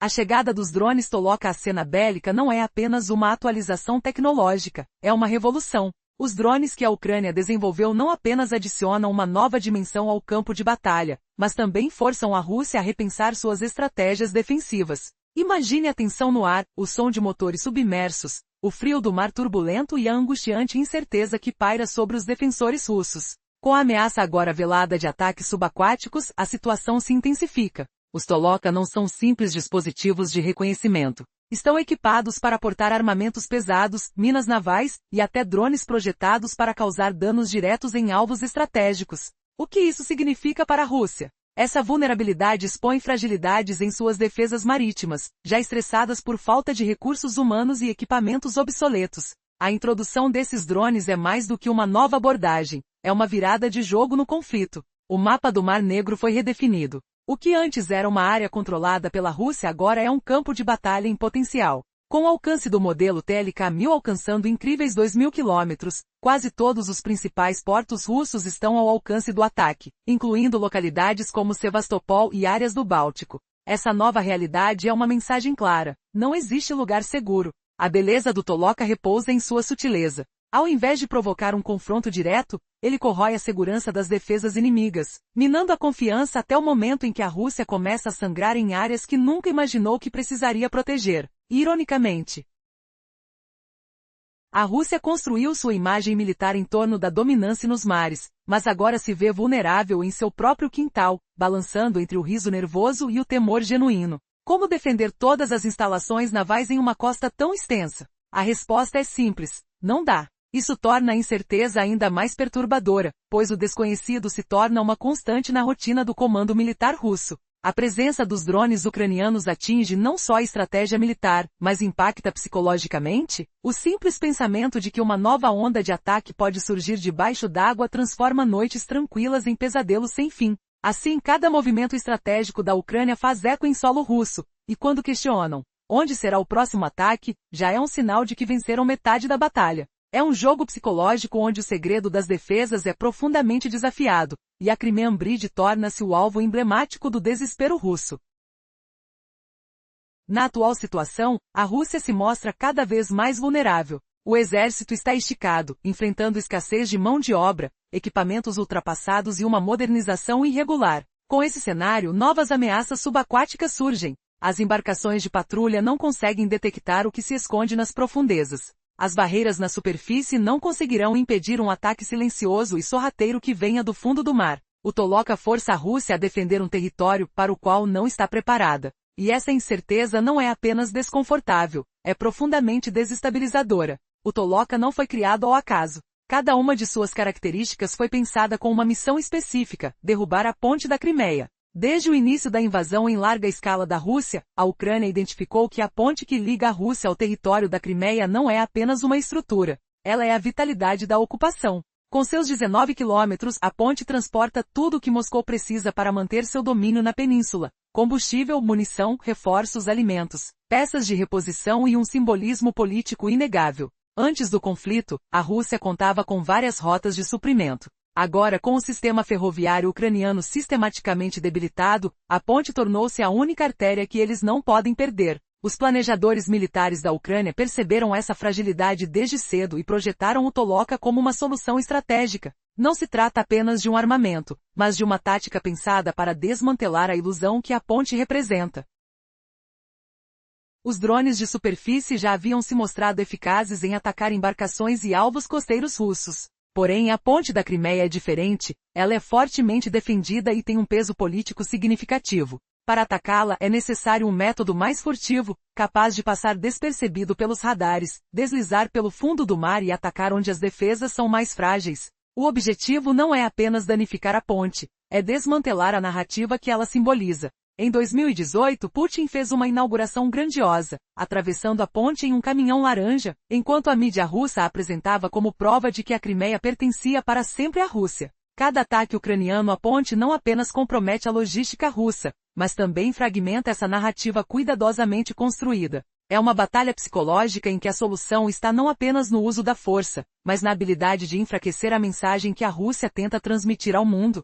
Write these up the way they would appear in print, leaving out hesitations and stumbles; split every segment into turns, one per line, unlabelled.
A chegada dos drones Toloka à cena bélica não é apenas uma atualização tecnológica, é uma revolução. Os drones que a Ucrânia desenvolveu não apenas adicionam uma nova dimensão ao campo de batalha, mas também forçam a Rússia a repensar suas estratégias defensivas. Imagine a tensão no ar, o som de motores submersos, o frio do mar turbulento e a angustiante incerteza que paira sobre os defensores russos. Com a ameaça agora velada de ataques subaquáticos, a situação se intensifica. Os Toloka não são simples dispositivos de reconhecimento. Estão equipados para portar armamentos pesados, minas navais, e até drones projetados para causar danos diretos em alvos estratégicos. O que isso significa para a Rússia? Essa vulnerabilidade expõe fragilidades em suas defesas marítimas, já estressadas por falta de recursos humanos e equipamentos obsoletos. A introdução desses drones é mais do que uma nova abordagem, é uma virada de jogo no conflito. O mapa do Mar Negro foi redefinido. O que antes era uma área controlada pela Rússia agora é um campo de batalha em potencial. Com o alcance do modelo TLK-1000 alcançando incríveis 2.000 quilômetros, quase todos os principais portos russos estão ao alcance do ataque, incluindo localidades como Sevastopol e áreas do Báltico. Essa nova realidade é uma mensagem clara: não existe lugar seguro. A beleza do Toloka repousa em sua sutileza. Ao invés de provocar um confronto direto, ele corrói a segurança das defesas inimigas, minando a confiança até o momento em que a Rússia começa a sangrar em áreas que nunca imaginou que precisaria proteger. Ironicamente, a Rússia construiu sua imagem militar em torno da dominância nos mares, mas agora se vê vulnerável em seu próprio quintal, balançando entre o riso nervoso e o temor genuíno. Como defender todas as instalações navais em uma costa tão extensa? A resposta é simples: não dá. Isso torna a incerteza ainda mais perturbadora, pois o desconhecido se torna uma constante na rotina do comando militar russo. A presença dos drones ucranianos atinge não só a estratégia militar, mas impacta psicologicamente? O simples pensamento de que uma nova onda de ataque pode surgir debaixo d'água transforma noites tranquilas em pesadelos sem fim. Assim, cada movimento estratégico da Ucrânia faz eco em solo russo, e quando questionam onde será o próximo ataque, já é um sinal de que venceram metade da batalha. É um jogo psicológico onde o segredo das defesas é profundamente desafiado, e a Crimean Bridge torna-se o alvo emblemático do desespero russo. Na atual situação, a Rússia se mostra cada vez mais vulnerável. O exército está esticado, enfrentando escassez de mão de obra, equipamentos ultrapassados e uma modernização irregular. Com esse cenário, novas ameaças subaquáticas surgem. As embarcações de patrulha não conseguem detectar o que se esconde nas profundezas. As barreiras na superfície não conseguirão impedir um ataque silencioso e sorrateiro que venha do fundo do mar. O Toloka força a Rússia a defender um território para o qual não está preparada. E essa incerteza não é apenas desconfortável, é profundamente desestabilizadora. O Toloka não foi criado ao acaso. Cada uma de suas características foi pensada com uma missão específica: derrubar a ponte da Crimeia. Desde o início da invasão em larga escala da Rússia, a Ucrânia identificou que a ponte que liga a Rússia ao território da Crimeia não é apenas uma estrutura, ela é a vitalidade da ocupação. Com seus 19 quilômetros, a ponte transporta tudo o que Moscou precisa para manter seu domínio na península: combustível, munição, reforços, alimentos, peças de reposição e um simbolismo político inegável. Antes do conflito, a Rússia contava com várias rotas de suprimento. Agora, com o sistema ferroviário ucraniano sistematicamente debilitado, a ponte tornou-se a única artéria que eles não podem perder. Os planejadores militares da Ucrânia perceberam essa fragilidade desde cedo e projetaram o Toloka como uma solução estratégica. Não se trata apenas de um armamento, mas de uma tática pensada para desmantelar a ilusão que a ponte representa. Os drones de superfície já haviam se mostrado eficazes em atacar embarcações e alvos costeiros russos. Porém, a ponte da Crimeia é diferente, ela é fortemente defendida e tem um peso político significativo. Para atacá-la é necessário um método mais furtivo, capaz de passar despercebido pelos radares, deslizar pelo fundo do mar e atacar onde as defesas são mais frágeis. O objetivo não é apenas danificar a ponte, é desmantelar a narrativa que ela simboliza. Em 2018, Putin fez uma inauguração grandiosa, atravessando a ponte em um caminhão laranja, enquanto a mídia russa a apresentava como prova de que a Crimeia pertencia para sempre à Rússia. Cada ataque ucraniano à ponte não apenas compromete a logística russa, mas também fragmenta essa narrativa cuidadosamente construída. É uma batalha psicológica em que a solução está não apenas no uso da força, mas na habilidade de enfraquecer a mensagem que a Rússia tenta transmitir ao mundo.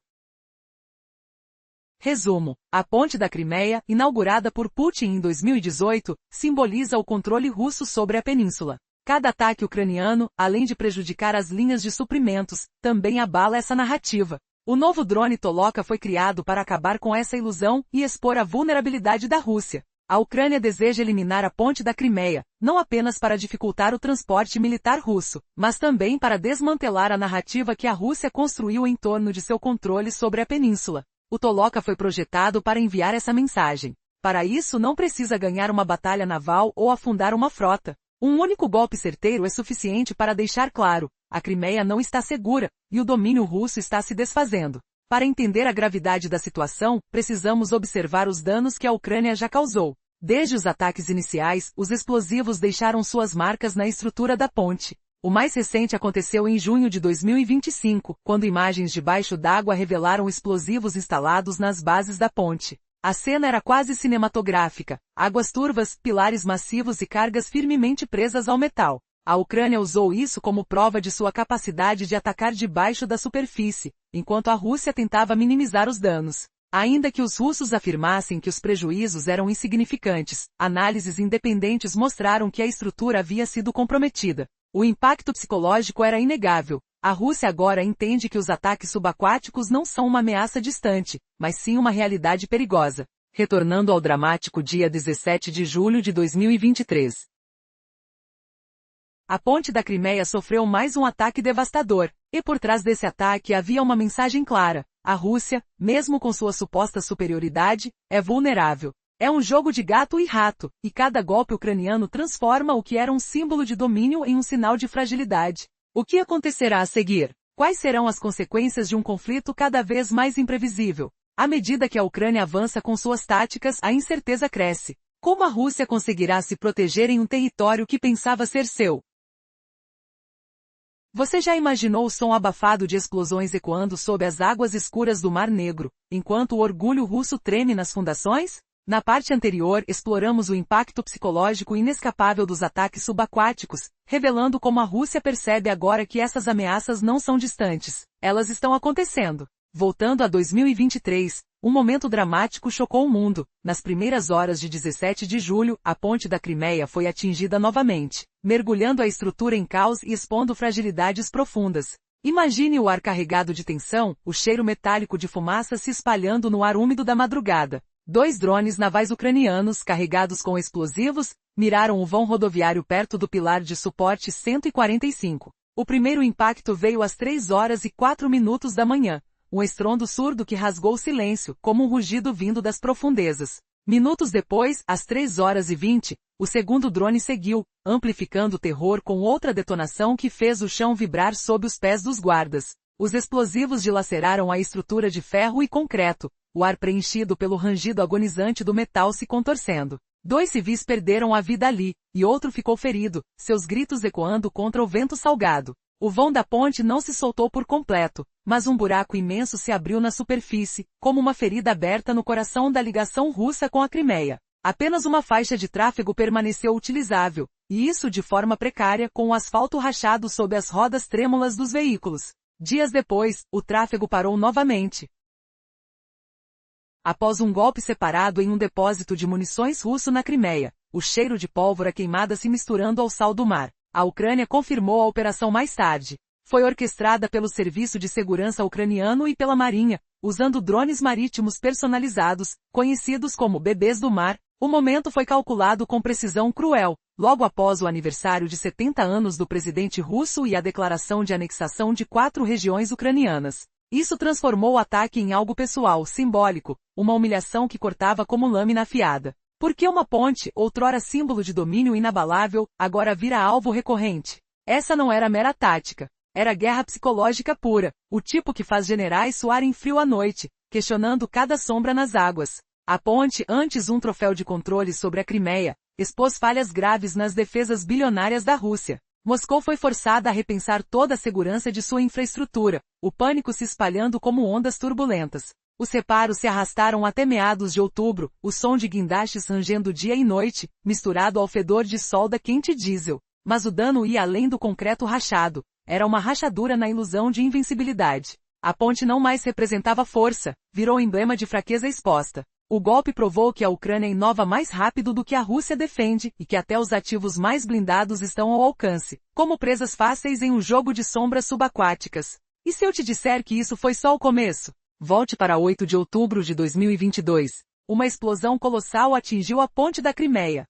Resumo: a ponte da Crimeia, inaugurada por Putin em 2018, simboliza o controle russo sobre a península. Cada ataque ucraniano, além de prejudicar as linhas de suprimentos, também abala essa narrativa. O novo drone Toloka foi criado para acabar com essa ilusão e expor a vulnerabilidade da Rússia. A Ucrânia deseja eliminar a ponte da Crimeia, não apenas para dificultar o transporte militar russo, mas também para desmantelar a narrativa que a Rússia construiu em torno de seu controle sobre a península. O Toloka foi projetado para enviar essa mensagem. Para isso não precisa ganhar uma batalha naval ou afundar uma frota. Um único golpe certeiro é suficiente para deixar claro: a Crimeia não está segura, e o domínio russo está se desfazendo. Para entender a gravidade da situação, precisamos observar os danos que a Ucrânia já causou. Desde os ataques iniciais, os explosivos deixaram suas marcas na estrutura da ponte. O mais recente aconteceu em junho de 2025, quando imagens debaixo d'água revelaram explosivos instalados nas bases da ponte. A cena era quase cinematográfica: águas turvas, pilares massivos e cargas firmemente presas ao metal. A Ucrânia usou isso como prova de sua capacidade de atacar debaixo da superfície, enquanto a Rússia tentava minimizar os danos. Ainda que os russos afirmassem que os prejuízos eram insignificantes, análises independentes mostraram que a estrutura havia sido comprometida. O impacto psicológico era inegável. A Rússia agora entende que os ataques subaquáticos não são uma ameaça distante, mas sim uma realidade perigosa. Retornando ao dramático dia 17 de julho de 2023. A ponte da Crimeia sofreu mais um ataque devastador, e por trás desse ataque havia uma mensagem clara: a Rússia, mesmo com sua suposta superioridade, é vulnerável. É um jogo de gato e rato, e cada golpe ucraniano transforma o que era um símbolo de domínio em um sinal de fragilidade. O que acontecerá a seguir? Quais serão as consequências de um conflito cada vez mais imprevisível? À medida que a Ucrânia avança com suas táticas, a incerteza cresce. Como a Rússia conseguirá se proteger em um território que pensava ser seu? Você já imaginou o som abafado de explosões ecoando sob as águas escuras do Mar Negro, enquanto o orgulho russo treme nas fundações? Na parte anterior, exploramos o impacto psicológico inescapável dos ataques subaquáticos, revelando como a Rússia percebe agora que essas ameaças não são distantes. Elas estão acontecendo. Voltando a 2023, um momento dramático chocou o mundo. Nas primeiras horas de 17 de julho, a ponte da Crimeia foi atingida novamente, mergulhando a estrutura em caos e expondo fragilidades profundas. Imagine o ar carregado de tensão, o cheiro metálico de fumaça se espalhando no ar úmido da madrugada. 2 drones navais ucranianos, carregados com explosivos, miraram o vão rodoviário perto do pilar de suporte 145. O primeiro impacto veio às 3h04 da manhã. Um estrondo surdo que rasgou o silêncio, como um rugido vindo das profundezas. Minutos depois, às 3h20, o segundo drone seguiu, amplificando o terror com outra detonação que fez o chão vibrar sob os pés dos guardas. Os explosivos dilaceraram a estrutura de ferro e concreto, o ar preenchido pelo rangido agonizante do metal se contorcendo. 2 civis perderam a vida ali, e outro ficou ferido, seus gritos ecoando contra o vento salgado. O vão da ponte não se soltou por completo, mas um buraco imenso se abriu na superfície, como uma ferida aberta no coração da ligação russa com a Crimeia. Apenas uma faixa de tráfego permaneceu utilizável, e isso de forma precária, com o asfalto rachado sob as rodas trêmulas dos veículos. Dias depois, o tráfego parou novamente. Após um golpe separado em um depósito de munições russo na Crimeia, o cheiro de pólvora queimada se misturando ao sal do mar. A Ucrânia confirmou a operação mais tarde. Foi orquestrada pelo Serviço de Segurança ucraniano e pela Marinha, usando drones marítimos personalizados, conhecidos como bebês do mar. O momento foi calculado com precisão cruel, logo após o aniversário de 70 anos do presidente russo e a declaração de anexação de 4 regiões ucranianas. Isso transformou o ataque em algo pessoal, simbólico, uma humilhação que cortava como lâmina afiada. Porque uma ponte, outrora símbolo de domínio inabalável, agora vira alvo recorrente. Essa não era mera tática. Era guerra psicológica pura, o tipo que faz generais suarem frio à noite, questionando cada sombra nas águas. A ponte, antes um troféu de controle sobre a Crimeia, expôs falhas graves nas defesas bilionárias da Rússia. Moscou foi forçada a repensar toda a segurança de sua infraestrutura, o pânico se espalhando como ondas turbulentas. Os reparos se arrastaram até meados de outubro, o som de guindastes rangendo dia e noite, misturado ao fedor de solda quente diesel. Mas o dano ia além do concreto rachado, era uma rachadura na ilusão de invencibilidade. A ponte não mais representava força, virou emblema de fraqueza exposta. O golpe provou que a Ucrânia inova mais rápido do que a Rússia defende, e que até os ativos mais blindados estão ao alcance, como presas fáceis em um jogo de sombras subaquáticas. E se eu te disser que isso foi só o começo? Volte para 8 de outubro de 2022. Uma explosão colossal atingiu a ponte da Crimeia,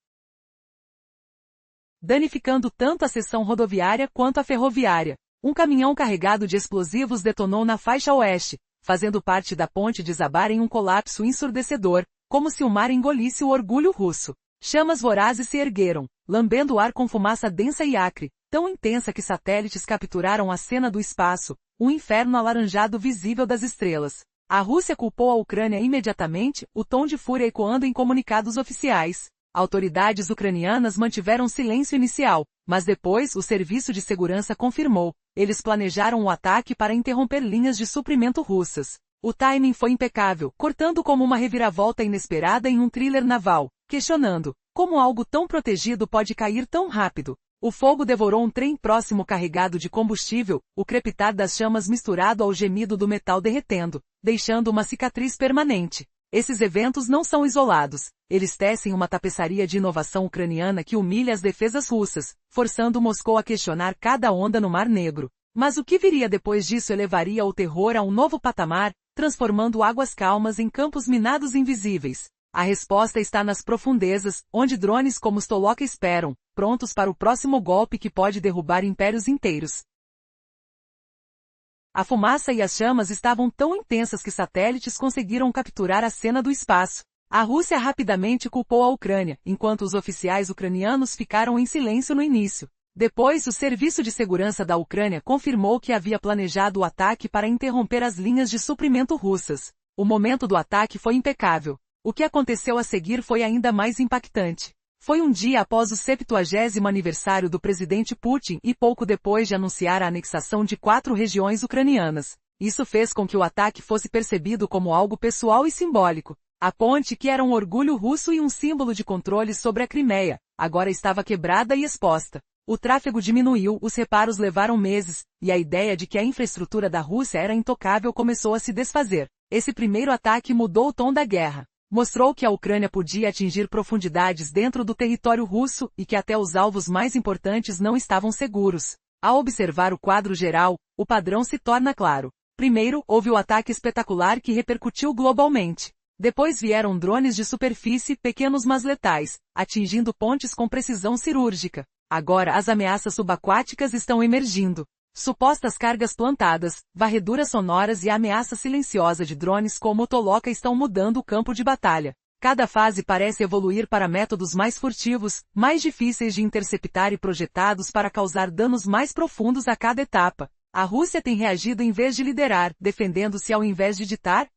danificando tanto a seção rodoviária quanto a ferroviária. Um caminhão carregado de explosivos detonou na faixa oeste, fazendo parte da ponte desabar em um colapso ensurdecedor, como se o mar engolisse o orgulho russo. Chamas vorazes se ergueram, lambendo o ar com fumaça densa e acre, tão intensa que satélites capturaram a cena do espaço, um inferno alaranjado visível das estrelas. A Rússia culpou a Ucrânia imediatamente, o tom de fúria ecoando em comunicados oficiais. Autoridades ucranianas mantiveram silêncio inicial, mas depois o Serviço de Segurança confirmou. Eles planejaram o ataque para interromper linhas de suprimento russas. O timing foi impecável, cortando como uma reviravolta inesperada em um thriller naval, questionando como algo tão protegido pode cair tão rápido. O fogo devorou um trem próximo carregado de combustível, o crepitar das chamas misturado ao gemido do metal derretendo, deixando uma cicatriz permanente. Esses eventos não são isolados. Eles tecem uma tapeçaria de inovação ucraniana que humilha as defesas russas, forçando Moscou a questionar cada onda no Mar Negro. Mas o que viria depois disso elevaria o terror a um novo patamar, transformando águas calmas em campos minados invisíveis. A resposta está nas profundezas, onde drones como os Toloka esperam, prontos para o próximo golpe que pode derrubar impérios inteiros. A fumaça e as chamas estavam tão intensas que satélites conseguiram capturar a cena do espaço. A Rússia rapidamente culpou a Ucrânia, enquanto os oficiais ucranianos ficaram em silêncio no início. Depois, o Serviço de Segurança da Ucrânia confirmou que havia planejado o ataque para interromper as linhas de suprimento russas. O momento do ataque foi impecável. O que aconteceu a seguir foi ainda mais impactante. Foi um dia após o 70º aniversário do presidente Putin e pouco depois de anunciar a anexação de 4 regiões ucranianas. Isso fez com que o ataque fosse percebido como algo pessoal e simbólico. A ponte, que era um orgulho russo e um símbolo de controle sobre a Crimeia, agora estava quebrada e exposta. O tráfego diminuiu, os reparos levaram meses, e a ideia de que a infraestrutura da Rússia era intocável começou a se desfazer. Esse primeiro ataque mudou o tom da guerra. Mostrou que a Ucrânia podia atingir profundidades dentro do território russo e que até os alvos mais importantes não estavam seguros. Ao observar o quadro geral, o padrão se torna claro. Primeiro, houve o ataque espetacular que repercutiu globalmente. Depois vieram drones de superfície, pequenos mas letais, atingindo pontes com precisão cirúrgica. Agora as ameaças subaquáticas estão emergindo. Supostas cargas plantadas, varreduras sonoras e a ameaça silenciosa de drones como o Toloka estão mudando o campo de batalha. Cada fase parece evoluir para métodos mais furtivos, mais difíceis de interceptar e projetados para causar danos mais profundos a cada etapa. A Rússia tem reagido em vez de liderar, defendendo-se ao invés de ditar.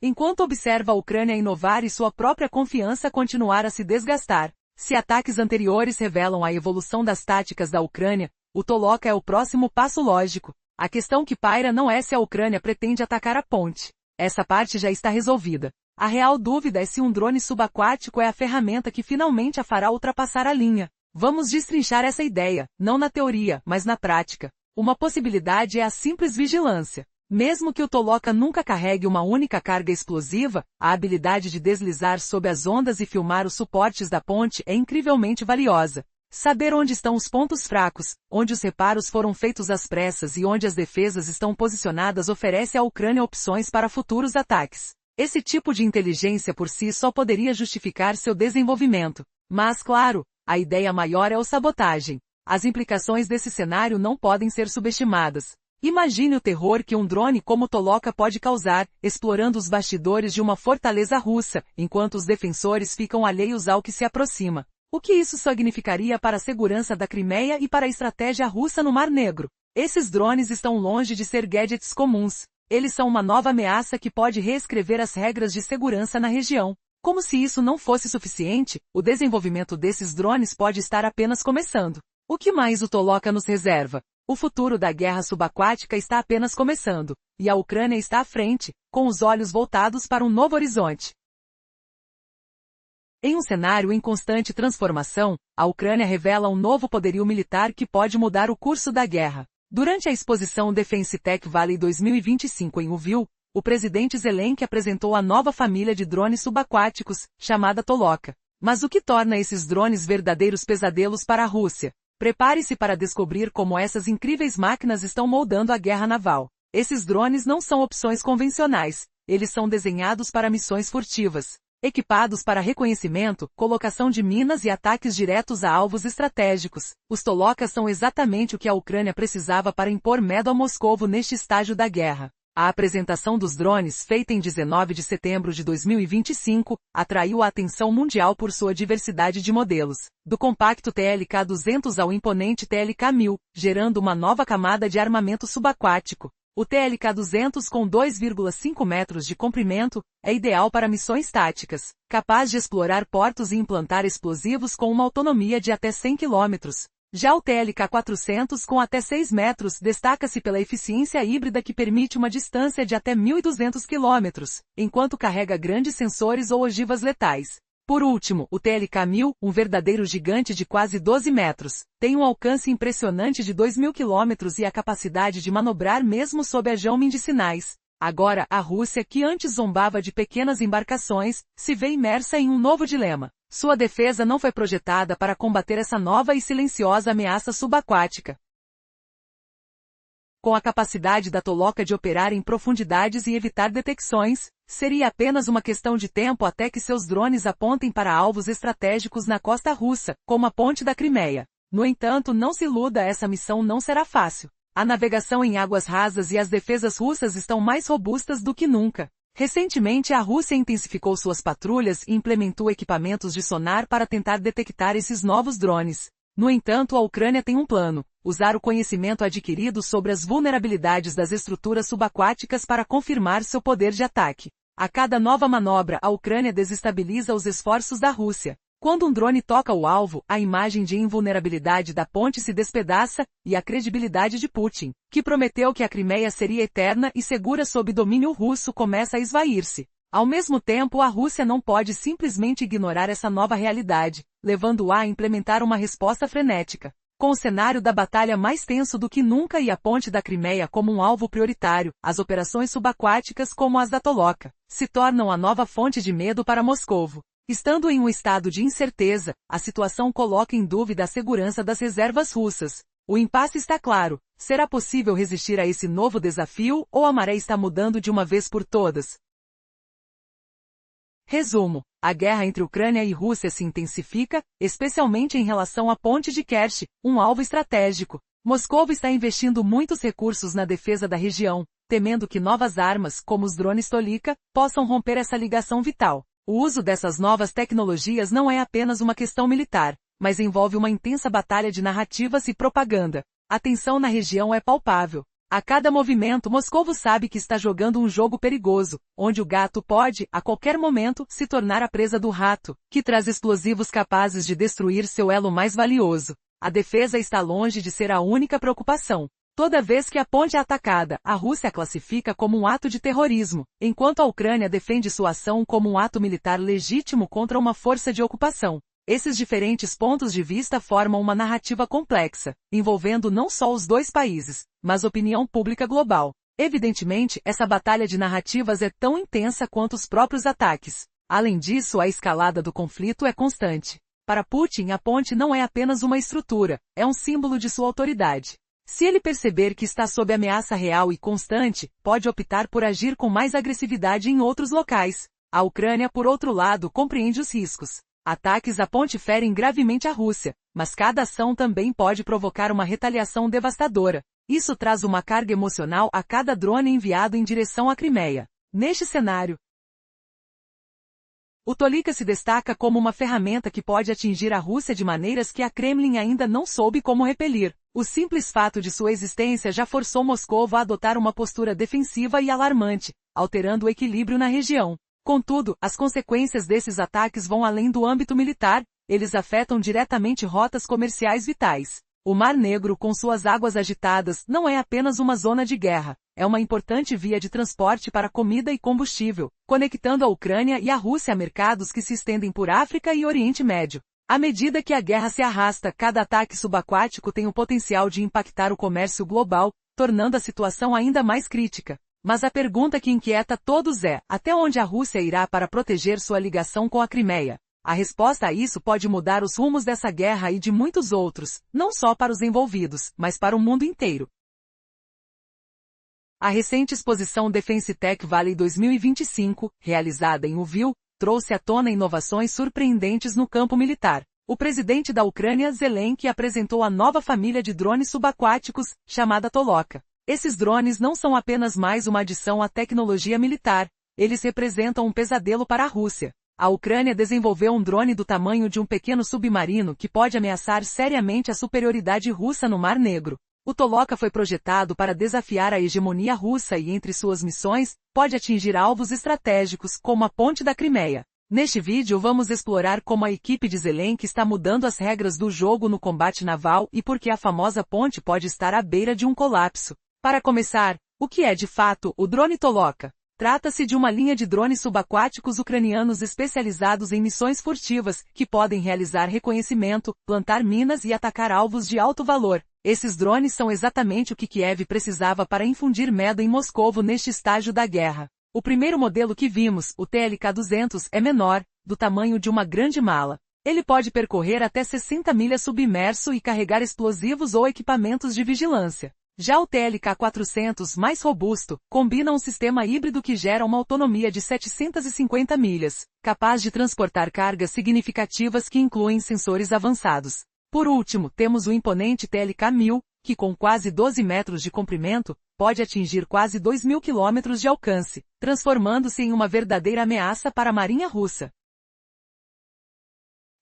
Enquanto observa a Ucrânia inovar e sua própria confiança continuar a se desgastar. Se ataques anteriores revelam a evolução das táticas da Ucrânia, o Toloka é o próximo passo lógico. A questão que paira não é se a Ucrânia pretende atacar a ponte. Essa parte já está resolvida. A real dúvida é se um drone subaquático é a ferramenta que finalmente a fará ultrapassar a linha. Vamos destrinchar essa ideia, não na teoria, mas na prática. Uma possibilidade é a simples vigilância. Mesmo que o Toloka nunca carregue uma única carga explosiva, a habilidade de deslizar sob as ondas e filmar os suportes da ponte é incrivelmente valiosa. Saber onde estão os pontos fracos, onde os reparos foram feitos às pressas e onde as defesas estão posicionadas oferece à Ucrânia opções para futuros ataques. Esse tipo de inteligência por si só poderia justificar seu desenvolvimento. Mas, claro, a ideia maior é a sabotagem. As implicações desse cenário não podem ser subestimadas. Imagine o terror que um drone como Toloka pode causar, explorando os bastidores de uma fortaleza russa, enquanto os defensores ficam alheios ao que se aproxima. O que isso significaria para a segurança da Crimeia e para a estratégia russa no Mar Negro? Esses drones estão longe de ser gadgets comuns. Eles são uma nova ameaça que pode reescrever as regras de segurança na região. Como se isso não fosse suficiente, o desenvolvimento desses drones pode estar apenas começando. O que mais o Toloka nos reserva? O futuro da guerra subaquática está apenas começando, e a Ucrânia está à frente, com os olhos voltados para um novo horizonte. Em um cenário em constante transformação, a Ucrânia revela um novo poderio militar que pode mudar o curso da guerra. Durante a exposição Defense Tech Valley 2025 em Lviv, o presidente Zelensky apresentou a nova família de drones subaquáticos, chamada Toloka. Mas o que torna esses drones verdadeiros pesadelos para a Rússia? Prepare-se para descobrir como essas incríveis máquinas estão moldando a guerra naval. Esses drones não são opções convencionais, eles são desenhados para missões furtivas. Equipados para reconhecimento, colocação de minas e ataques diretos a alvos estratégicos, os Tolokas são exatamente o que a Ucrânia precisava para impor medo a Moscovo neste estágio da guerra. A apresentação dos drones, feita em 19 de setembro de 2025, atraiu a atenção mundial por sua diversidade de modelos, do compacto TLK-200 ao imponente TLK-1000, gerando uma nova camada de armamento subaquático. O TLK-200 com 2,5 metros de comprimento é ideal para missões táticas, capaz de explorar portos e implantar explosivos com uma autonomia de até 100 km. Já o TLK-400 com até 6 metros destaca-se pela eficiência híbrida que permite uma distância de até 1.200 km, enquanto carrega grandes sensores ou ogivas letais. Por último, o TLK-1000, um verdadeiro gigante de quase 12 metros, tem um alcance impressionante de 2.000 km e a capacidade de manobrar mesmo sob a jamming de sinais. Agora, a Rússia, que antes zombava de pequenas embarcações, se vê imersa em um novo dilema. Sua defesa não foi projetada para combater essa nova e silenciosa ameaça subaquática. Com a capacidade da Toloka de operar em profundidades e evitar detecções, seria apenas uma questão de tempo até que seus drones apontem para alvos estratégicos na costa russa, como a ponte da Crimeia. No entanto, não se iluda, essa missão não será fácil. A navegação em águas rasas e as defesas russas estão mais robustas do que nunca. Recentemente, a Rússia intensificou suas patrulhas e implementou equipamentos de sonar para tentar detectar esses novos drones. No entanto, a Ucrânia tem um plano: usar o conhecimento adquirido sobre as vulnerabilidades das estruturas subaquáticas para confirmar seu poder de ataque. A cada nova manobra, a Ucrânia desestabiliza os esforços da Rússia. Quando um drone toca o alvo, a imagem de invulnerabilidade da ponte se despedaça, e a credibilidade de Putin, que prometeu que a Crimeia seria eterna e segura sob domínio russo, começa a esvair-se. Ao mesmo tempo, a Rússia não pode simplesmente ignorar essa nova realidade, levando-a a implementar uma resposta frenética. Com o cenário da batalha mais tenso do que nunca e a ponte da Crimeia como um alvo prioritário, as operações subaquáticas como as da Toloka se tornam a nova fonte de medo para Moscovo. Estando em um estado de incerteza, a situação coloca em dúvida a segurança das reservas russas. O impasse está claro: será possível resistir a esse novo desafio ou a maré está mudando de uma vez por todas? Resumo: a guerra entre Ucrânia e Rússia se intensifica, especialmente em relação à ponte de Kerch, um alvo estratégico. Moscou está investindo muitos recursos na defesa da região, temendo que novas armas, como os drones Tolika, possam romper essa ligação vital. O uso dessas novas tecnologias não é apenas uma questão militar, mas envolve uma intensa batalha de narrativas e propaganda. A tensão na região é palpável. A cada movimento, Moscovo sabe que está jogando um jogo perigoso, onde o gato pode, a qualquer momento, se tornar a presa do rato, que traz explosivos capazes de destruir seu elo mais valioso. A defesa está longe de ser a única preocupação. Toda vez que a ponte é atacada, a Rússia a classifica como um ato de terrorismo, enquanto a Ucrânia defende sua ação como um ato militar legítimo contra uma força de ocupação. Esses diferentes pontos de vista formam uma narrativa complexa, envolvendo não só os dois países, mas opinião pública global. Evidentemente, essa batalha de narrativas é tão intensa quanto os próprios ataques. Além disso, a escalada do conflito é constante. Para Putin, a ponte não é apenas uma estrutura, é um símbolo de sua autoridade. Se ele perceber que está sob ameaça real e constante, pode optar por agir com mais agressividade em outros locais. A Ucrânia, por outro lado, compreende os riscos. Ataques à ponte ferem gravemente a Rússia, mas cada ação também pode provocar uma retaliação devastadora. Isso traz uma carga emocional a cada drone enviado em direção à Crimeia. Neste cenário, o Tolika se destaca como uma ferramenta que pode atingir a Rússia de maneiras que a Kremlin ainda não soube como repelir. O simples fato de sua existência já forçou Moscou a adotar uma postura defensiva e alarmante, alterando o equilíbrio na região. Contudo, as consequências desses ataques vão além do âmbito militar, eles afetam diretamente rotas comerciais vitais. O Mar Negro, com suas águas agitadas, não é apenas uma zona de guerra, é uma importante via de transporte para comida e combustível, conectando a Ucrânia e a Rússia a mercados que se estendem por África e Oriente Médio. À medida que a guerra se arrasta, cada ataque subaquático tem o potencial de impactar o comércio global, tornando a situação ainda mais crítica. Mas a pergunta que inquieta todos é, até onde a Rússia irá para proteger sua ligação com a Crimeia? A resposta a isso pode mudar os rumos dessa guerra e de muitos outros, não só para os envolvidos, mas para o mundo inteiro. A recente exposição Defense Tech Valley 2025, realizada em Lviv, trouxe à tona inovações surpreendentes no campo militar. O presidente da Ucrânia, Zelensky, apresentou a nova família de drones subaquáticos, chamada Toloka. Esses drones não são apenas mais uma adição à tecnologia militar, eles representam um pesadelo para a Rússia. A Ucrânia desenvolveu um drone do tamanho de um pequeno submarino que pode ameaçar seriamente a superioridade russa no Mar Negro. O Toloka foi projetado para desafiar a hegemonia russa e, entre suas missões, pode atingir alvos estratégicos, como a Ponte da Crimeia. Neste vídeo vamos explorar como a equipe de Zelensky está mudando as regras do jogo no combate naval e por que a famosa ponte pode estar à beira de um colapso. Para começar, o que é de fato o drone Toloka? Trata-se de uma linha de drones subaquáticos ucranianos especializados em missões furtivas, que podem realizar reconhecimento, plantar minas e atacar alvos de alto valor. Esses drones são exatamente o que Kiev precisava para infundir medo em Moscovo neste estágio da guerra. O primeiro modelo que vimos, o TLK-200, é menor, do tamanho de uma grande mala. Ele pode percorrer até 60 milhas submerso e carregar explosivos ou equipamentos de vigilância. Já o TLK-400, mais robusto, combina um sistema híbrido que gera uma autonomia de 750 milhas, capaz de transportar cargas significativas que incluem sensores avançados. Por último, temos o imponente TLK-1000, que com quase 12 metros de comprimento, pode atingir quase 2.000 quilômetros de alcance, transformando-se em uma verdadeira ameaça para a marinha russa.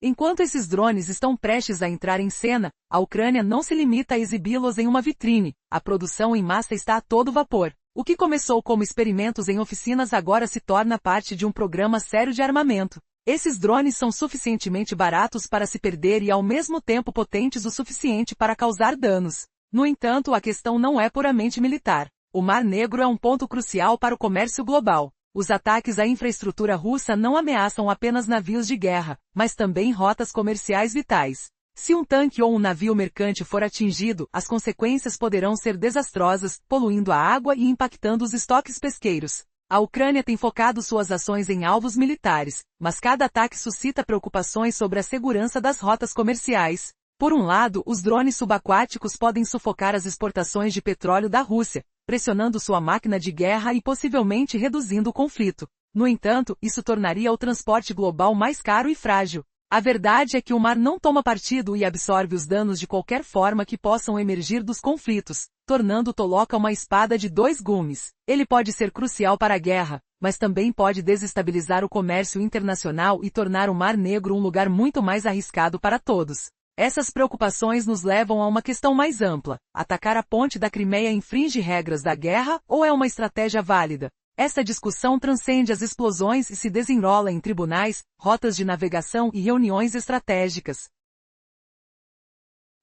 Enquanto esses drones estão prestes a entrar em cena, a Ucrânia não se limita a exibi-los em uma vitrine. A produção em massa está a todo vapor. O que começou como experimentos em oficinas agora se torna parte de um programa sério de armamento. Esses drones são suficientemente baratos para se perder e ao mesmo tempo potentes o suficiente para causar danos. No entanto, a questão não é puramente militar. O Mar Negro é um ponto crucial para o comércio global. Os ataques à infraestrutura russa não ameaçam apenas navios de guerra, mas também rotas comerciais vitais. Se um tanque ou um navio mercante for atingido, as consequências poderão ser desastrosas, poluindo a água e impactando os estoques pesqueiros. A Ucrânia tem focado suas ações em alvos militares, mas cada ataque suscita preocupações sobre a segurança das rotas comerciais. Por um lado, os drones subaquáticos podem sufocar as exportações de petróleo da Rússia, pressionando sua máquina de guerra e possivelmente reduzindo o conflito. No entanto, isso tornaria o transporte global mais caro e frágil. A verdade é que o mar não toma partido e absorve os danos de qualquer forma que possam emergir dos conflitos, tornando o Toloka uma espada de dois gumes. Ele pode ser crucial para a guerra, mas também pode desestabilizar o comércio internacional e tornar o Mar Negro um lugar muito mais arriscado para todos. Essas preocupações nos levam a uma questão mais ampla. Atacar a ponte da Crimeia infringe regras da guerra ou é uma estratégia válida? Essa discussão transcende as explosões e se desenrola em tribunais, rotas de navegação e reuniões estratégicas,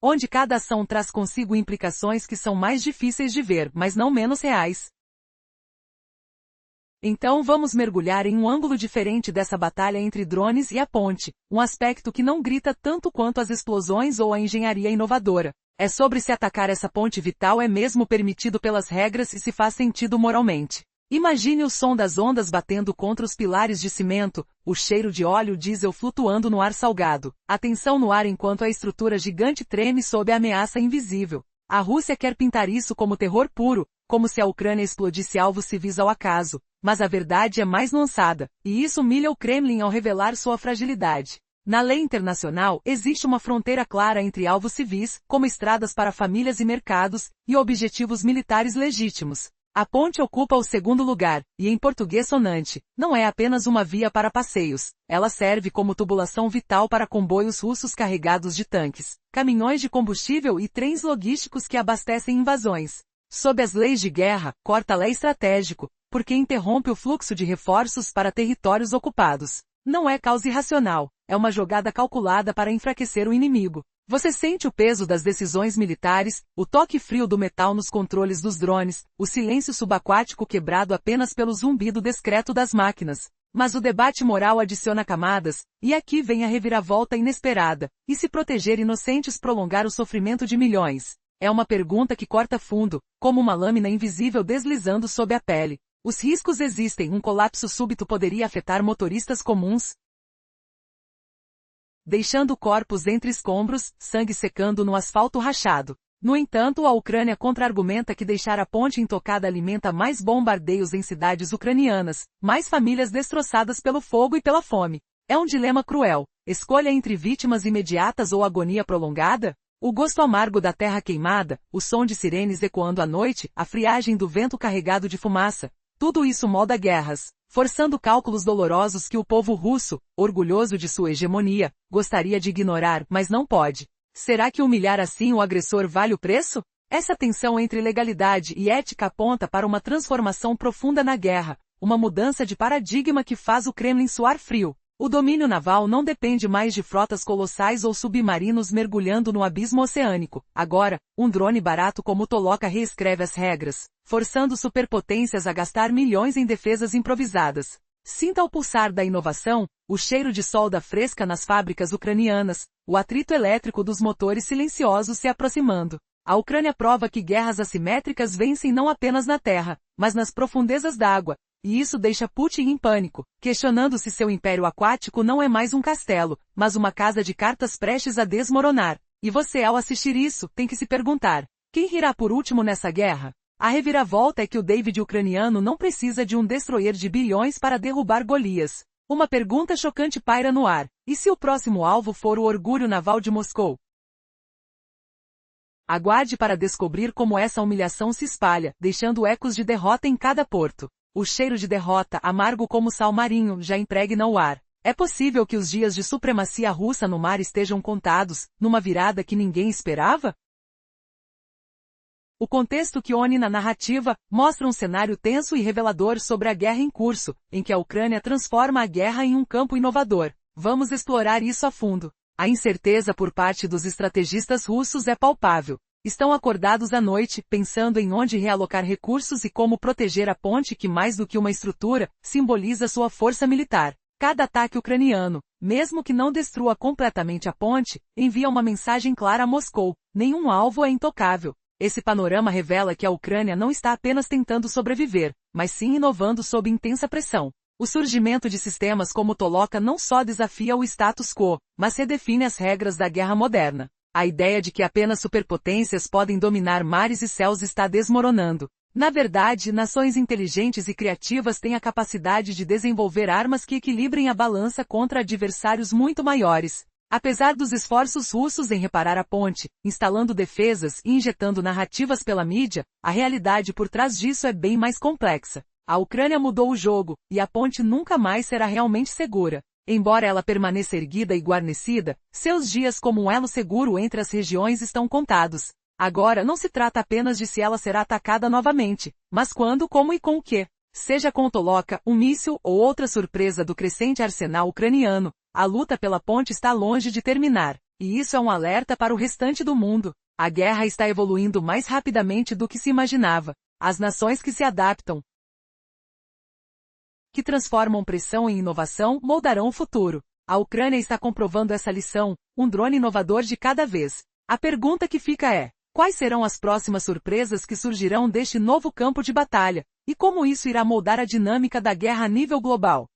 onde cada ação traz consigo implicações que são mais difíceis de ver, mas não menos reais. Então vamos mergulhar em um ângulo diferente dessa batalha entre drones e a ponte, um aspecto que não grita tanto quanto as explosões ou a engenharia inovadora. É sobre se atacar essa ponte vital é mesmo permitido pelas regras e se faz sentido moralmente. Imagine o som das ondas batendo contra os pilares de cimento, o cheiro de óleo diesel flutuando no ar salgado, a tensão no ar enquanto a estrutura gigante treme sob a ameaça invisível. A Rússia quer pintar isso como terror puro, como se a Ucrânia explodisse alvos civis ao acaso, mas a verdade é mais nuançada, e isso humilha o Kremlin ao revelar sua fragilidade. Na lei internacional, existe uma fronteira clara entre alvos civis, como estradas para famílias e mercados, e objetivos militares legítimos. A ponte ocupa o segundo lugar, e em português sonante, não é apenas uma via para passeios, ela serve como tubulação vital para comboios russos carregados de tanques, caminhões de combustível e trens logísticos que abastecem invasões. Sob as leis de guerra, corta-lé estratégico, porque interrompe o fluxo de reforços para territórios ocupados. Não é causa irracional, é uma jogada calculada para enfraquecer o inimigo. Você sente o peso das decisões militares, o toque frio do metal nos controles dos drones, o silêncio subaquático quebrado apenas pelo zumbido discreto das máquinas. Mas o debate moral adiciona camadas, e aqui vem a reviravolta inesperada. E se proteger inocentes prolongar o sofrimento de milhões? É uma pergunta que corta fundo, como uma lâmina invisível deslizando sob a pele. Os riscos existem, um colapso súbito poderia afetar motoristas comuns, deixando corpos entre escombros, sangue secando no asfalto rachado. No entanto, a Ucrânia contra-argumenta que deixar a ponte intocada alimenta mais bombardeios em cidades ucranianas, mais famílias destroçadas pelo fogo e pela fome. É um dilema cruel. Escolha entre vítimas imediatas ou agonia prolongada? O gosto amargo da terra queimada, o som de sirenes ecoando à noite, a friagem do vento carregado de fumaça. Tudo isso molda guerras, forçando cálculos dolorosos que o povo russo, orgulhoso de sua hegemonia, gostaria de ignorar, mas não pode. Será que humilhar assim o agressor vale o preço? Essa tensão entre legalidade e ética aponta para uma transformação profunda na guerra, uma mudança de paradigma que faz o Kremlin suar frio. O domínio naval não depende mais de frotas colossais ou submarinos mergulhando no abismo oceânico. Agora, um drone barato como o Toloka reescreve as regras, forçando superpotências a gastar milhões em defesas improvisadas. Sinta o pulsar da inovação, o cheiro de solda fresca nas fábricas ucranianas, o atrito elétrico dos motores silenciosos se aproximando. A Ucrânia prova que guerras assimétricas vencem não apenas na terra, mas nas profundezas d'água. E isso deixa Putin em pânico, questionando se seu império aquático não é mais um castelo, mas uma casa de cartas prestes a desmoronar. E você, ao assistir isso, tem que se perguntar: quem rirá por último nessa guerra? A reviravolta é que o David ucraniano não precisa de um destroyer de bilhões para derrubar Golias. Uma pergunta chocante paira no ar: e se o próximo alvo for o orgulho naval de Moscou? Aguarde para descobrir como essa humilhação se espalha, deixando ecos de derrota em cada porto. O cheiro de derrota, amargo como sal marinho, já impregna o ar. É possível que os dias de supremacia russa no mar estejam contados, numa virada que ninguém esperava? O contexto que une na narrativa mostra um cenário tenso e revelador sobre a guerra em curso, em que a Ucrânia transforma a guerra em um campo inovador. Vamos explorar isso a fundo. A incerteza por parte dos estrategistas russos é palpável. Estão acordados à noite, pensando em onde realocar recursos e como proteger a ponte que, mais do que uma estrutura, simboliza sua força militar. Cada ataque ucraniano, mesmo que não destrua completamente a ponte, envia uma mensagem clara a Moscou: nenhum alvo é intocável. Esse panorama revela que a Ucrânia não está apenas tentando sobreviver, mas sim inovando sob intensa pressão. O surgimento de sistemas como o Toloka não só desafia o status quo, mas redefine as regras da guerra moderna. A ideia de que apenas superpotências podem dominar mares e céus está desmoronando. Na verdade, nações inteligentes e criativas têm a capacidade de desenvolver armas que equilibrem a balança contra adversários muito maiores. Apesar dos esforços russos em reparar a ponte, instalando defesas e injetando narrativas pela mídia, a realidade por trás disso é bem mais complexa. A Ucrânia mudou o jogo, e a ponte nunca mais será realmente segura. Embora ela permaneça erguida e guarnecida, seus dias como um elo seguro entre as regiões estão contados. Agora não se trata apenas de se ela será atacada novamente, mas quando, como e com o quê. Seja com o Toloka, um míssil ou outra surpresa do crescente arsenal ucraniano, a luta pela ponte está longe de terminar. E isso é um alerta para o restante do mundo. A guerra está evoluindo mais rapidamente do que se imaginava. As nações que se adaptam, que transformam pressão em inovação, moldarão o futuro. A Ucrânia está comprovando essa lição, um drone inovador de cada vez. A pergunta que fica é: quais serão as próximas surpresas que surgirão deste novo campo de batalha? E como isso irá moldar a dinâmica da guerra a nível global?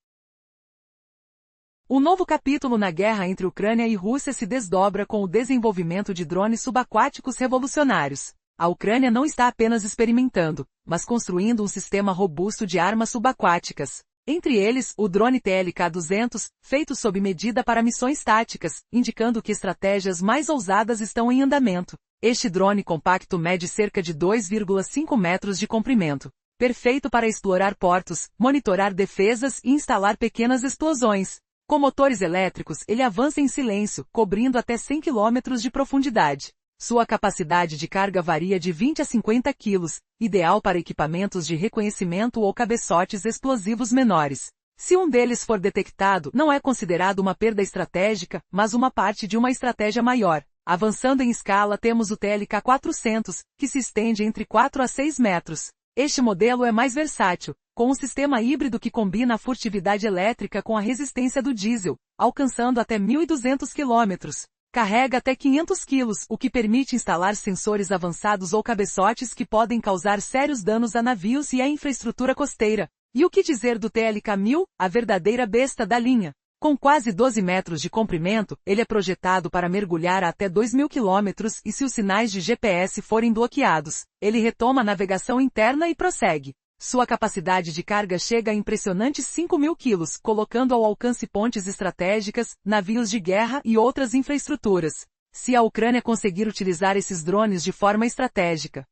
Um novo capítulo na guerra entre Ucrânia e Rússia se desdobra com o desenvolvimento de drones subaquáticos revolucionários. A Ucrânia não está apenas experimentando, mas construindo um sistema robusto de armas subaquáticas. Entre eles, o drone TLK-200, feito sob medida para missões táticas, indicando que estratégias mais ousadas estão em andamento. Este drone compacto mede cerca de 2,5 metros de comprimento. Perfeito para explorar portos, monitorar defesas e instalar pequenas explosões. Com motores elétricos, ele avança em silêncio, cobrindo até 100 km de profundidade. Sua capacidade de carga varia de 20 a 50 kg, ideal para equipamentos de reconhecimento ou cabeçotes explosivos menores. Se um deles for detectado, não é considerado uma perda estratégica, mas uma parte de uma estratégia maior. Avançando em escala, temos o TLK-400, que se estende entre 4 a 6 metros. Este modelo é mais versátil, com um sistema híbrido que combina a furtividade elétrica com a resistência do diesel, alcançando até 1.200 km. Carrega até 500 kg, o que permite instalar sensores avançados ou cabeçotes que podem causar sérios danos a navios e à infraestrutura costeira. E o que dizer do TLK-1000, a verdadeira besta da linha? Com quase 12 metros de comprimento, ele é projetado para mergulhar a até 2.000 km e se os sinais de GPS forem bloqueados, ele retoma a navegação interna e prossegue. Sua capacidade de carga chega a impressionantes 5.000 kg, colocando ao alcance pontes estratégicas, navios de guerra e outras infraestruturas. Se a Ucrânia conseguir utilizar esses drones de forma estratégica,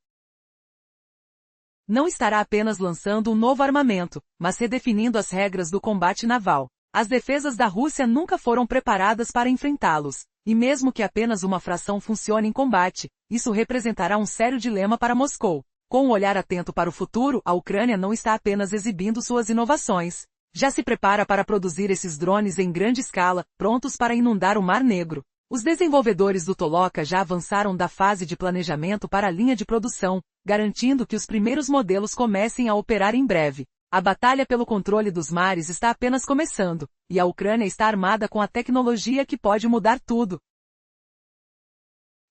não estará apenas lançando um novo armamento, mas redefinindo as regras do combate naval. As defesas da Rússia nunca foram preparadas para enfrentá-los, e mesmo que apenas uma fração funcione em combate, isso representará um sério dilema para Moscou. Com um olhar atento para o futuro, a Ucrânia não está apenas exibindo suas inovações. Já se prepara para produzir esses drones em grande escala, prontos para inundar o Mar Negro. Os desenvolvedores do Toloka já avançaram da fase de planejamento para a linha de produção, garantindo que os primeiros modelos comecem a operar em breve. A batalha pelo controle dos mares está apenas começando, e a Ucrânia está armada com a tecnologia que pode mudar tudo.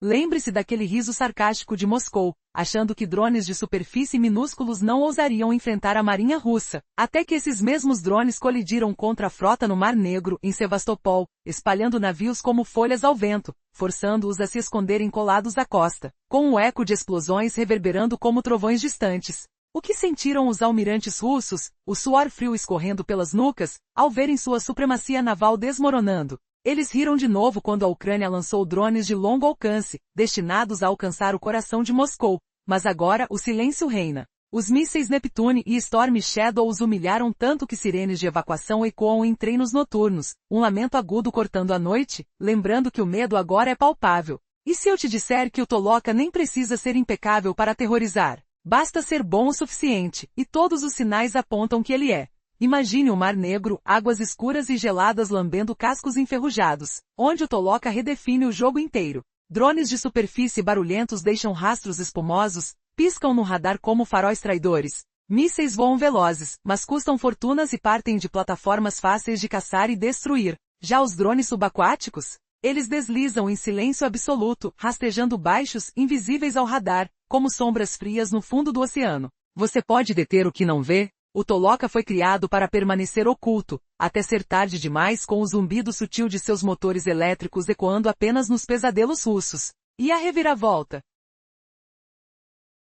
Lembre-se daquele riso sarcástico de Moscou, achando que drones de superfície minúsculos não ousariam enfrentar a marinha russa, até que esses mesmos drones colidiram contra a frota no Mar Negro, em Sevastopol, espalhando navios como folhas ao vento, forçando-os a se esconderem colados à costa, com o eco de explosões reverberando como trovões distantes. O que sentiram os almirantes russos, o suor frio escorrendo pelas nucas, ao verem sua supremacia naval desmoronando? Eles riram de novo quando a Ucrânia lançou drones de longo alcance, destinados a alcançar o coração de Moscou. Mas agora o silêncio reina. Os mísseis Neptune e Storm Shadow os humilharam tanto que sirenes de evacuação ecoam em treinos noturnos, um lamento agudo cortando a noite, lembrando que o medo agora é palpável. E se eu te disser que o Toloka nem precisa ser impecável para aterrorizar? Basta ser bom o suficiente, e todos os sinais apontam que ele é. Imagine o Mar Negro, águas escuras e geladas lambendo cascos enferrujados, onde o Toloka redefine o jogo inteiro. Drones de superfície barulhentos deixam rastros espumosos, piscam no radar como faróis traidores. Mísseis voam velozes, mas custam fortunas e partem de plataformas fáceis de caçar e destruir. Já os drones subaquáticos? Eles deslizam em silêncio absoluto, rastejando baixos, invisíveis ao radar, como sombras frias no fundo do oceano. Você pode deter o que não vê? O Toloka foi criado para permanecer oculto, até ser tarde demais com o zumbido sutil de seus motores elétricos ecoando apenas nos pesadelos russos. E a reviravolta?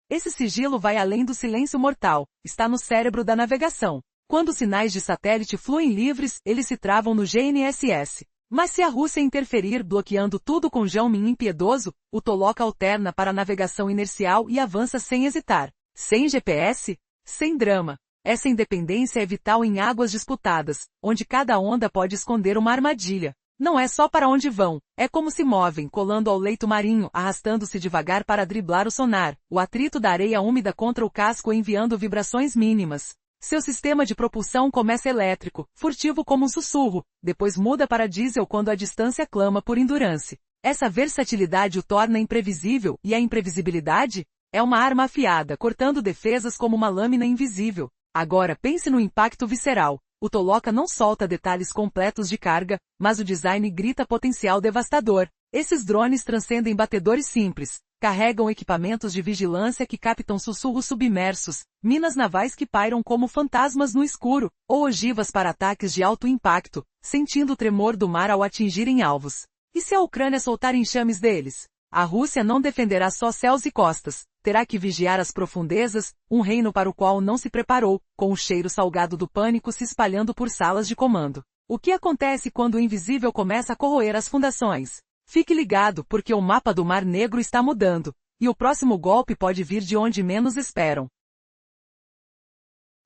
Esse sigilo vai além do silêncio mortal, está no cérebro da navegação. Quando os sinais de satélite fluem livres, eles se travam no GNSS. Mas se a Rússia interferir bloqueando tudo com jamming impiedoso, o Toloka alterna para a navegação inercial e avança sem hesitar. Sem GPS? Sem drama. Essa independência é vital em águas disputadas, onde cada onda pode esconder uma armadilha. Não é só para onde vão, é como se movem, colando ao leito marinho, arrastando-se devagar para driblar o sonar, o atrito da areia úmida contra o casco enviando vibrações mínimas. Seu sistema de propulsão começa elétrico, furtivo como um sussurro, depois muda para diesel quando a distância clama por endurance. Essa versatilidade o torna imprevisível, e a imprevisibilidade? É uma arma afiada, cortando defesas como uma lâmina invisível. Agora pense no impacto visceral. O Toloka não solta detalhes completos de carga, mas o design grita potencial devastador. Esses drones transcendem batedores simples. Carregam equipamentos de vigilância que captam sussurros submersos, minas navais que pairam como fantasmas no escuro, ou ogivas para ataques de alto impacto, sentindo o tremor do mar ao atingirem alvos. E se a Ucrânia soltar enxames deles? A Rússia não defenderá só céus e costas, terá que vigiar as profundezas, um reino para o qual não se preparou, com o cheiro salgado do pânico se espalhando por salas de comando. O que acontece quando o invisível começa a corroer as fundações? Fique ligado, porque o mapa do Mar Negro está mudando, e o próximo golpe pode vir de onde menos esperam.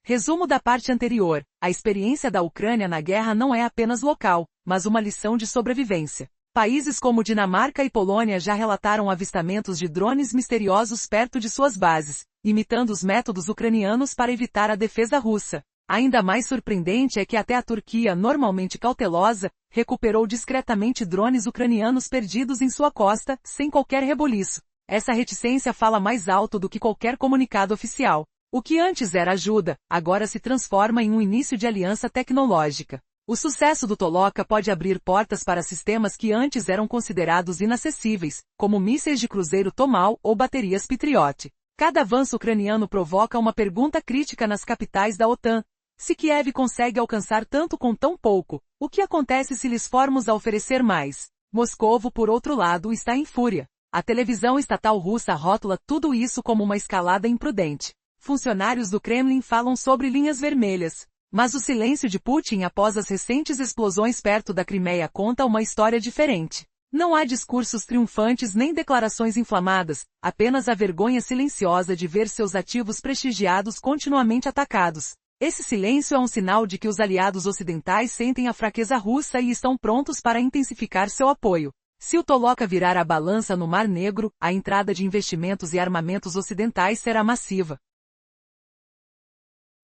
Resumo da parte anterior: a experiência da Ucrânia na guerra não é apenas local, mas uma lição de sobrevivência. Países como Dinamarca e Polônia já relataram avistamentos de drones misteriosos perto de suas bases, imitando os métodos ucranianos para evitar a defesa russa. Ainda mais surpreendente é que até a Turquia, normalmente cautelosa, recuperou discretamente drones ucranianos perdidos em sua costa, sem qualquer rebuliço. Essa reticência fala mais alto do que qualquer comunicado oficial. O que antes era ajuda, agora se transforma em um início de aliança tecnológica. O sucesso do Toloka pode abrir portas para sistemas que antes eram considerados inacessíveis, como mísseis de cruzeiro Tomahawk ou baterias Patriot. Cada avanço ucraniano provoca uma pergunta crítica nas capitais da OTAN. Se Kiev consegue alcançar tanto com tão pouco, o que acontece se lhes formos a oferecer mais? Moscovo, por outro lado, está em fúria. A televisão estatal russa rótula tudo isso como uma escalada imprudente. Funcionários do Kremlin falam sobre linhas vermelhas. Mas o silêncio de Putin após as recentes explosões perto da Crimeia conta uma história diferente. Não há discursos triunfantes nem declarações inflamadas, apenas a vergonha silenciosa de ver seus ativos prestigiados continuamente atacados. Esse silêncio é um sinal de que os aliados ocidentais sentem a fraqueza russa e estão prontos para intensificar seu apoio. Se o Toloka virar a balança no Mar Negro, a entrada de investimentos e armamentos ocidentais será massiva.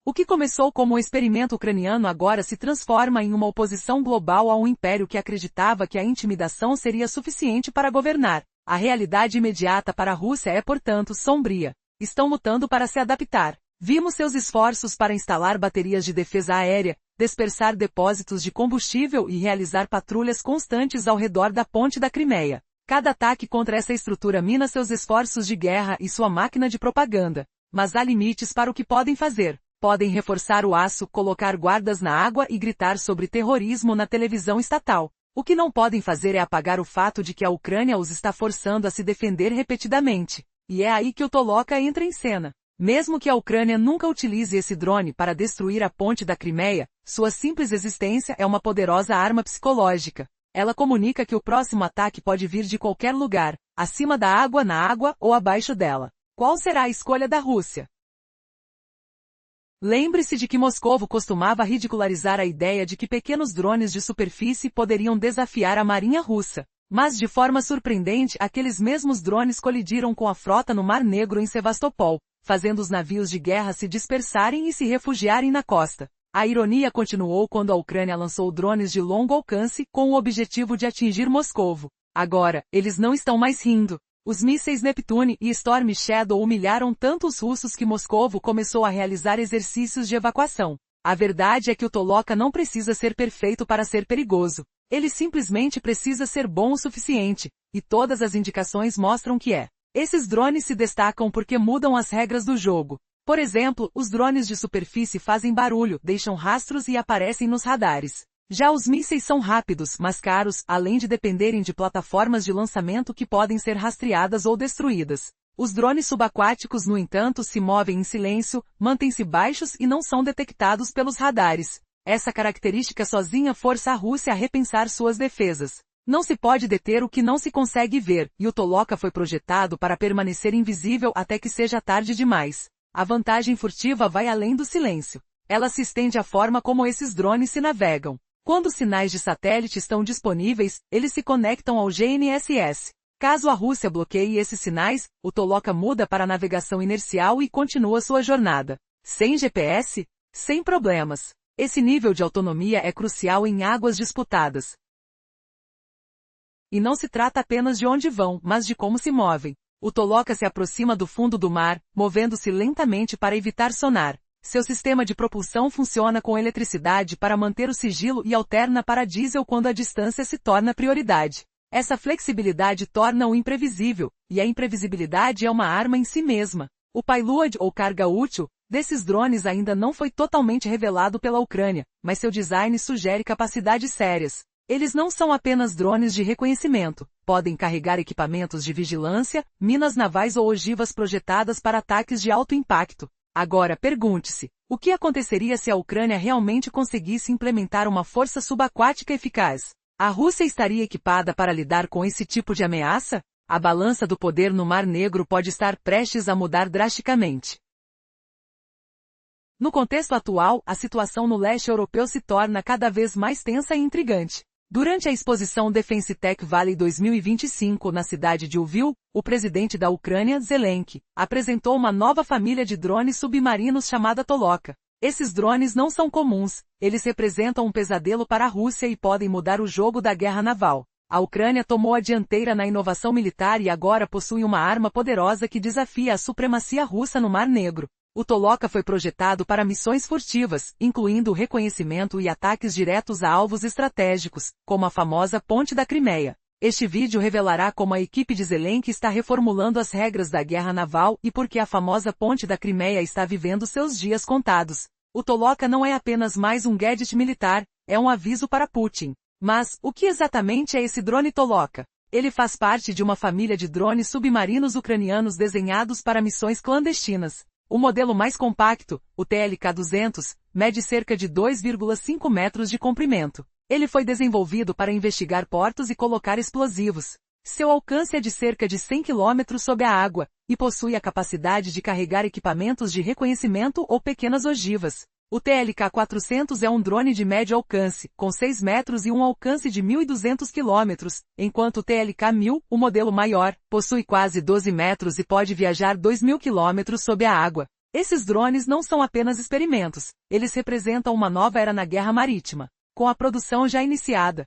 O que começou como um experimento ucraniano agora se transforma em uma oposição global a um império que acreditava que a intimidação seria suficiente para governar. A realidade imediata para a Rússia é, portanto, sombria. Estão lutando para se adaptar. Vimos seus esforços para instalar baterias de defesa aérea, dispersar depósitos de combustível e realizar patrulhas constantes ao redor da ponte da Crimeia. Cada ataque contra essa estrutura mina seus esforços de guerra e sua máquina de propaganda. Mas há limites para o que podem fazer. Podem reforçar o aço, colocar guardas na água e gritar sobre terrorismo na televisão estatal. O que não podem fazer é apagar o fato de que a Ucrânia os está forçando a se defender repetidamente. E é aí que o Toloka entra em cena. Mesmo que a Ucrânia nunca utilize esse drone para destruir a ponte da Crimeia, sua simples existência é uma poderosa arma psicológica. Ela comunica que o próximo ataque pode vir de qualquer lugar, acima da água, na água ou abaixo dela. Qual será a escolha da Rússia? Lembre-se de que Moscovo costumava ridicularizar a ideia de que pequenos drones de superfície poderiam desafiar a marinha russa. Mas de forma surpreendente, aqueles mesmos drones colidiram com a frota no Mar Negro em Sevastopol, fazendo os navios de guerra se dispersarem e se refugiarem na costa. A ironia continuou quando a Ucrânia lançou drones de longo alcance com o objetivo de atingir Moscovo. Agora, eles não estão mais rindo. Os mísseis Neptune e Storm Shadow humilharam tanto os russos que Moscovo começou a realizar exercícios de evacuação. A verdade é que o Toloka não precisa ser perfeito para ser perigoso. Ele simplesmente precisa ser bom o suficiente, e todas as indicações mostram que é. Esses drones se destacam porque mudam as regras do jogo. Por exemplo, os drones de superfície fazem barulho, deixam rastros e aparecem nos radares. Já os mísseis são rápidos, mas caros, além de dependerem de plataformas de lançamento que podem ser rastreadas ou destruídas. Os drones subaquáticos, no entanto, se movem em silêncio, mantêm-se baixos e não são detectados pelos radares. Essa característica sozinha força a Rússia a repensar suas defesas. Não se pode deter o que não se consegue ver, e o Toloka foi projetado para permanecer invisível até que seja tarde demais. A vantagem furtiva vai além do silêncio. Ela se estende à forma como esses drones se navegam. Quando os sinais de satélite estão disponíveis, eles se conectam ao GNSS. Caso a Rússia bloqueie esses sinais, o Toloka muda para a navegação inercial e continua sua jornada. Sem GPS? Sem problemas. Esse nível de autonomia é crucial em águas disputadas. E não se trata apenas de onde vão, mas de como se movem. O Toloka se aproxima do fundo do mar, movendo-se lentamente para evitar sonar. Seu sistema de propulsão funciona com eletricidade para manter o sigilo e alterna para diesel quando a distância se torna prioridade. Essa flexibilidade torna-o imprevisível, e a imprevisibilidade é uma arma em si mesma. O payload, ou carga útil, desses drones ainda não foi totalmente revelado pela Ucrânia, mas seu design sugere capacidades sérias. Eles não são apenas drones de reconhecimento, podem carregar equipamentos de vigilância, minas navais ou ogivas projetadas para ataques de alto impacto. Agora pergunte-se, o que aconteceria se a Ucrânia realmente conseguisse implementar uma força subaquática eficaz? A Rússia estaria equipada para lidar com esse tipo de ameaça? A balança do poder no Mar Negro pode estar prestes a mudar drasticamente. No contexto atual, a situação no leste europeu se torna cada vez mais tensa e intrigante. Durante a exposição Defense Tech Valley 2025 na cidade de Lviv, o presidente da Ucrânia, Zelensky, apresentou uma nova família de drones submarinos chamada Toloka. Esses drones não são comuns, eles representam um pesadelo para a Rússia e podem mudar o jogo da guerra naval. A Ucrânia tomou a dianteira na inovação militar e agora possui uma arma poderosa que desafia a supremacia russa no Mar Negro. O Toloka foi projetado para missões furtivas, incluindo o reconhecimento e ataques diretos a alvos estratégicos, como a famosa Ponte da Crimeia. Este vídeo revelará como a equipe de Zelensky está reformulando as regras da guerra naval e por que a famosa Ponte da Crimeia está vivendo seus dias contados. O Toloka não é apenas mais um gadget militar, é um aviso para Putin. Mas, o que exatamente é esse drone Toloka? Ele faz parte de uma família de drones submarinos ucranianos desenhados para missões clandestinas. O modelo mais compacto, o TLK-200, mede cerca de 2,5 metros de comprimento. Ele foi desenvolvido para investigar portos e colocar explosivos. Seu alcance é de cerca de 100 km sob a água, e possui a capacidade de carregar equipamentos de reconhecimento ou pequenas ogivas. O TLK-400 é um drone de médio alcance, com 6 metros e um alcance de 1.200 km, enquanto o TLK-1000, o modelo maior, possui quase 12 metros e pode viajar 2.000 km sob a água. Esses drones não são apenas experimentos, eles representam uma nova era na guerra marítima, com a produção já iniciada.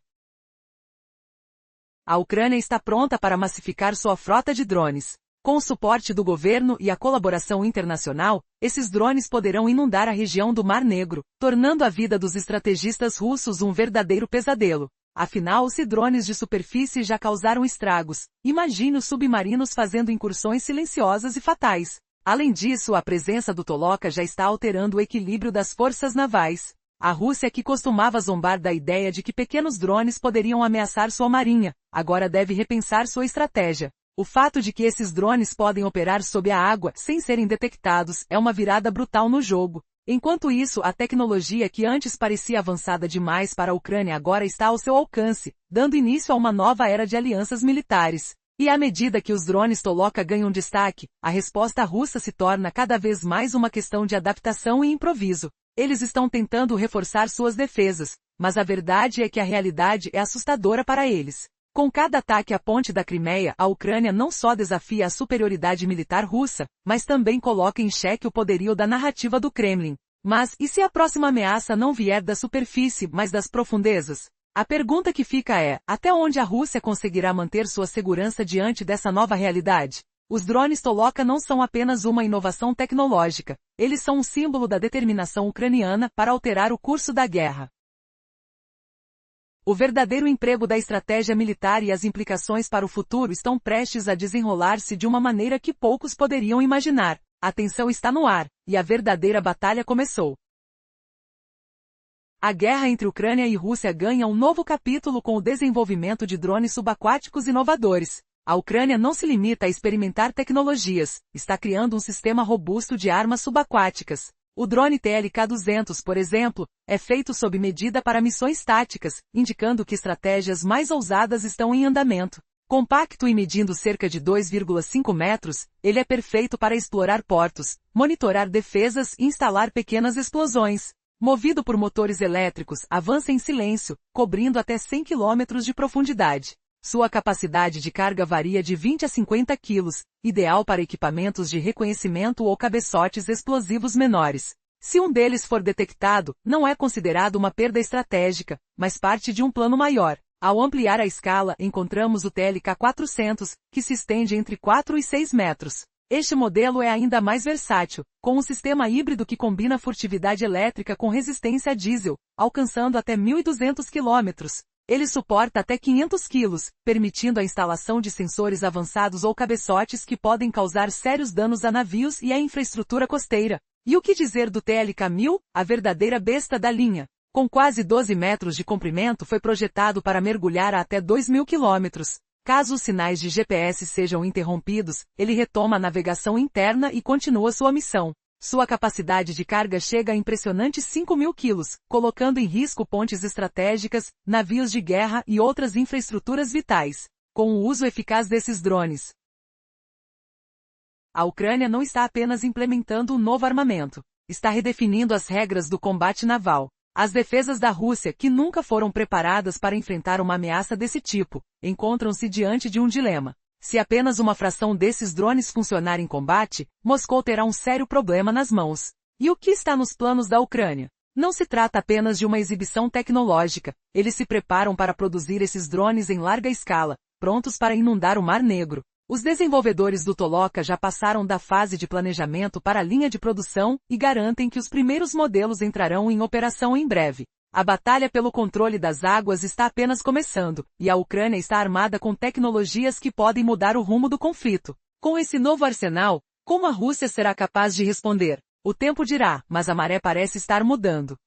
A Ucrânia está pronta para massificar sua frota de drones. Com o suporte do governo e a colaboração internacional, esses drones poderão inundar a região do Mar Negro, tornando a vida dos estrategistas russos um verdadeiro pesadelo. Afinal, se drones de superfície já causaram estragos, imagine os submarinos fazendo incursões silenciosas e fatais. Além disso, a presença do Toloka já está alterando o equilíbrio das forças navais. A Rússia, que costumava zombar da ideia de que pequenos drones poderiam ameaçar sua marinha, agora deve repensar sua estratégia. O fato de que esses drones podem operar sob a água sem serem detectados é uma virada brutal no jogo. Enquanto isso, a tecnologia que antes parecia avançada demais para a Ucrânia agora está ao seu alcance, dando início a uma nova era de alianças militares. E à medida que os drones Toloka ganham destaque, a resposta russa se torna cada vez mais uma questão de adaptação e improviso. Eles estão tentando reforçar suas defesas, mas a verdade é que a realidade é assustadora para eles. Com cada ataque à ponte da Crimeia, a Ucrânia não só desafia a superioridade militar russa, mas também coloca em xeque o poderio da narrativa do Kremlin. Mas, e se a próxima ameaça não vier da superfície, mas das profundezas? A pergunta que fica é, até onde a Rússia conseguirá manter sua segurança diante dessa nova realidade? Os drones Toloka não são apenas uma inovação tecnológica, eles são um símbolo da determinação ucraniana para alterar o curso da guerra. O verdadeiro emprego da estratégia militar e as implicações para o futuro estão prestes a desenrolar-se de uma maneira que poucos poderiam imaginar. A tensão está no ar, e a verdadeira batalha começou. A guerra entre Ucrânia e Rússia ganha um novo capítulo com o desenvolvimento de drones subaquáticos inovadores. A Ucrânia não se limita a experimentar tecnologias, está criando um sistema robusto de armas subaquáticas. O drone TLK-200, por exemplo, é feito sob medida para missões táticas, indicando que estratégias mais ousadas estão em andamento. Compacto e medindo cerca de 2,5 metros, ele é perfeito para explorar portos, monitorar defesas e instalar pequenas explosões. Movido por motores elétricos, avança em silêncio, cobrindo até 100 km de profundidade. Sua capacidade de carga varia de 20 a 50 kg, ideal para equipamentos de reconhecimento ou cabeçotes explosivos menores. Se um deles for detectado, não é considerado uma perda estratégica, mas parte de um plano maior. Ao ampliar a escala, encontramos o TLK-400, que se estende entre 4 e 6 metros. Este modelo é ainda mais versátil, com um sistema híbrido que combina furtividade elétrica com resistência a diesel, alcançando até 1.200 km. Ele suporta até 500 kg, permitindo a instalação de sensores avançados ou cabeçotes que podem causar sérios danos a navios e à infraestrutura costeira. E o que dizer do TLK-1000, a verdadeira besta da linha? Com quase 12 metros de comprimento, foi projetado para mergulhar a até 2.000 km. Caso os sinais de GPS sejam interrompidos, ele retoma a navegação interna e continua sua missão. Sua capacidade de carga chega a impressionantes 5.000 kg, colocando em risco pontes estratégicas, navios de guerra e outras infraestruturas vitais. Com o uso eficaz desses drones, a Ucrânia não está apenas implementando um novo armamento, está redefinindo as regras do combate naval. As defesas da Rússia, que nunca foram preparadas para enfrentar uma ameaça desse tipo, encontram-se diante de um dilema. Se apenas uma fração desses drones funcionar em combate, Moscou terá um sério problema nas mãos. E o que está nos planos da Ucrânia? Não se trata apenas de uma exibição tecnológica, eles se preparam para produzir esses drones em larga escala, prontos para inundar o Mar Negro. Os desenvolvedores do Toloka já passaram da fase de planejamento para a linha de produção e garantem que os primeiros modelos entrarão em operação em breve. A batalha pelo controle das águas está apenas começando, e a Ucrânia está armada com tecnologias que podem mudar o rumo do conflito. Com esse novo arsenal, como a Rússia será capaz de responder? O tempo dirá, mas a maré parece estar mudando.